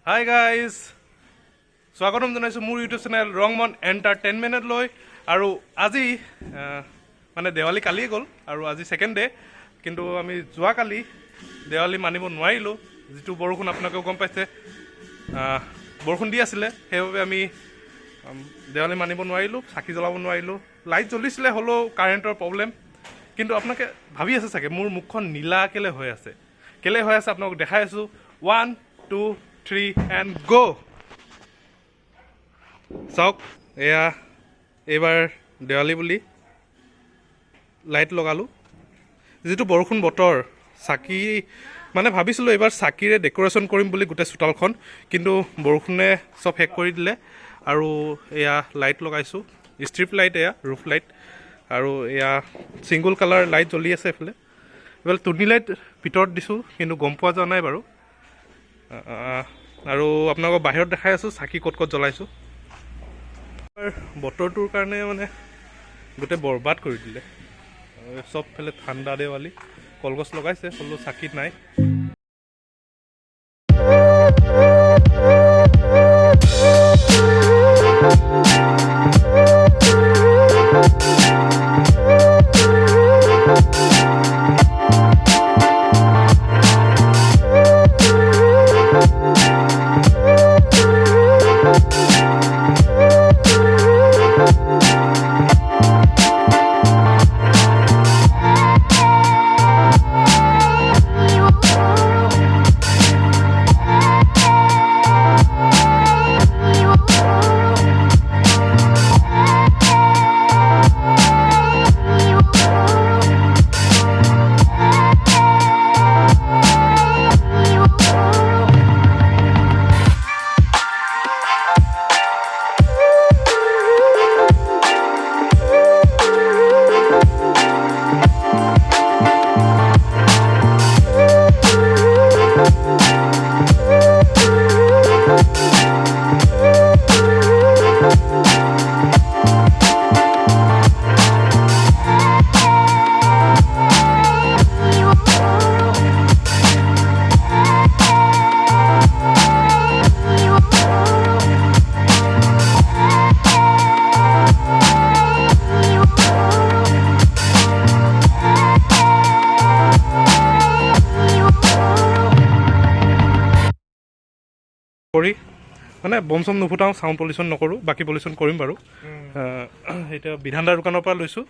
Hi guys, স্বাগতম জনাইছোঁ মোৰ ইউটিউব চেনেল ৰংমন এণ্টাৰটেইনমেণ্টলৈ। আৰু আজি মানে দেৱালী কালিয়ে গ'ল আৰু আজি ছেকেণ্ড ডে, কিন্তু আমি যোৱাকালি দেৱালী মানিব নোৱাৰিলোঁ। যিটো বৰষুণ আপোনালোকেও গম পাইছে, বৰষুণ দি আছিলে, সেইবাবে আমি দেৱালী মানিব নোৱাৰিলোঁ, চাকি জ্বলাব নোৱাৰিলোঁ। লাইট জ্বলিছিলে, হ'লেও কাৰেণ্টৰ প্ৰব্লেম। কিন্তু আপোনালোকে ভাবি আছে চাগে মোৰ মুখখন নীলা কেলৈ হৈ আছে আপোনালোকক দেখাই আছোঁ। 1, 2, 3 and go। চাওক, এয়া এইবাৰ দেৱালী বুলি লাইট লগালোঁ। যিটো বৰষুণ বতৰ, চাকি মানে ভাবিছিলোঁ এইবাৰ চাকিৰে ডেক'ৰেশ্যন কৰিম বুলি গোটেই চোতালখন, কিন্তু বৰষুণে চব শেষ কৰি দিলে। আৰু এয়া লাইট লগাইছোঁ, ষ্ট্ৰিপ লাইট, এয়া ৰুফ লাইট, আৰু এয়া ছিংগুল কালাৰ লাইট জ্বলি আছে। এইফালে টুনি লাইট ভিতৰত দিছোঁ, কিন্তু গম পোৱা যোৱা নাই বাৰু। আৰু আপোনালোকক বাহিৰত দেখাই আছোঁ চাকি ক'ত ক'ত জ্বলাইছোঁ। বতৰটোৰ কাৰণে মানে গোটেই বৰবাদ কৰি দিলে। চবফালে ঠাণ্ডা দেৱালী, কলগছ লগাইছে, হ'লেও চাকিত নাই। কৰি মানে বম চম নুফুটাওঁ, চাউণ্ড পলিউশ্যন নকৰোঁ, বাকী পলিউশ্যন কৰিম বাৰু। এতিয়া বিধানদাৰ দোকানৰ পৰা লৈছোঁ।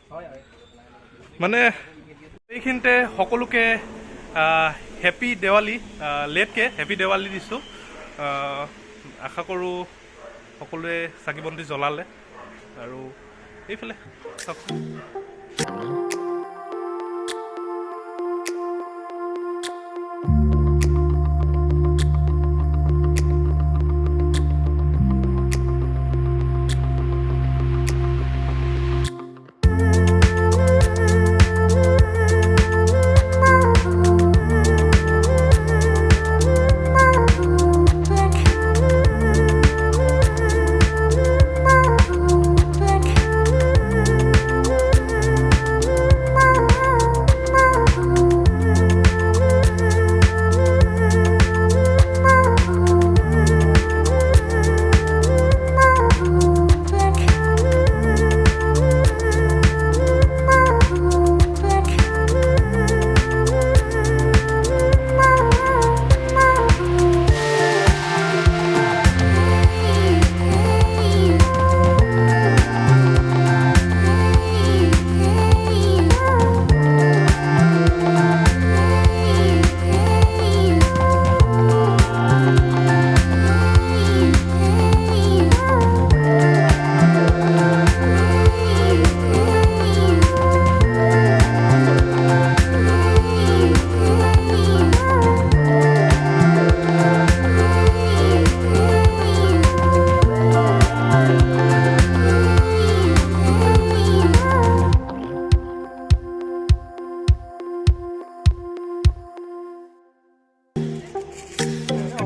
মানে এইখিনিতে সকলোকে হেপী দেৱালী, লেটকৈ হেপী দেৱালী দিছোঁ। আশা কৰোঁ সকলোৱে চাকি বন্তি জ্বলালে। আৰু এইফালে চাওক,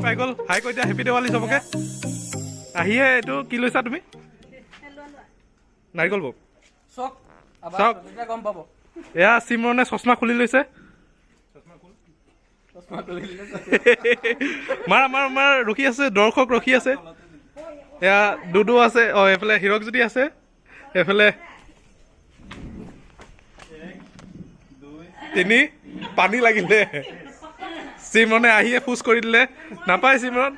পাই গ'ল। হাই কৈ দিয়া, হেপী দেৱালী চবকে। আহিয়ে এইটো কি লৈছা তুমি? নাৰিকল ভোগ। চাওক, এয়া চিমৰণে চশমা খুলি লৈছে। মাৰ মাৰ মাৰ ৰখি আছে, দৰ্শক ৰখি আছে। এয়া দুডু আছে, এইফালে হীৰকজ্যোতি আছে, এইফালে 3 পানী লাগিলে। চিমৰণে আহিয়ে ফুচ কৰি দিলে, নাপায় Simran.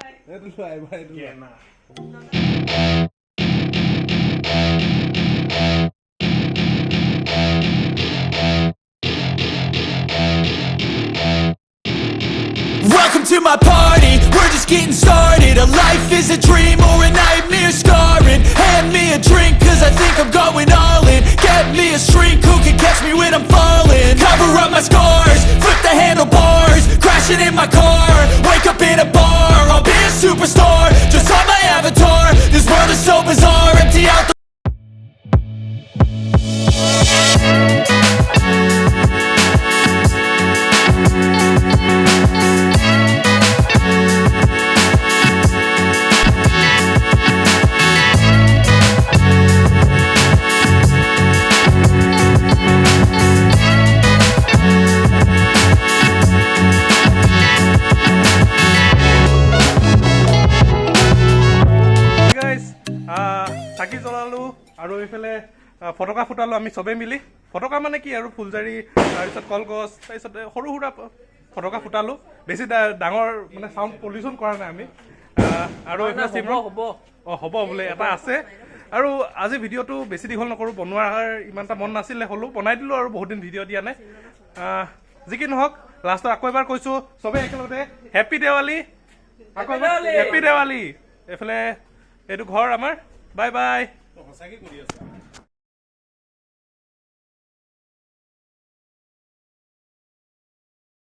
Welcome to my party, we're just getting started. A life is a dream or a nightmare scarring. Hand me a drink cause I think I'm going all in. Get me a shrink who can catch me when I'm falling. Cover up my scars, flip the handlebars. Crashing in my car, wake up in a bar. I'll be a superstar, just on my avatar. This world is so bizarre, empty out the চাকি জ্বলালো আৰু এইফালে ফটকা ফুটালো আমি চবেই মিলি। ফটকা মানে কি আৰু ফুলজাৰি, তাৰপিছত কলগছ, তাৰপিছত সৰু সুৰা ফটকা ফুটালো। বেছি ডাঙৰ মানে চাউণ্ড পলিউশ্যন কৰা নাই আমি। আৰু এইফালে চিমৰণ হ'ব বোলে এটা আছে। আৰু আজি ভিডিঅ'টো বেছি দীঘল নকৰোঁ, বনোৱাৰ ইমান এটা মন নাছিলে, হ'লেও বনাই দিলোঁ আৰু বহুত দিন ভিডিঅ' দিয়া নাই। যি কি নহওক, লাষ্টত আকৌ এবাৰ কৈছোঁ চবেই একেলগতে হেপ্পী দেৱালী, আকৌ এবাৰ হেপ্পী দেৱালী। এইফালে এইটো ঘৰ আমাৰ। Bye bye.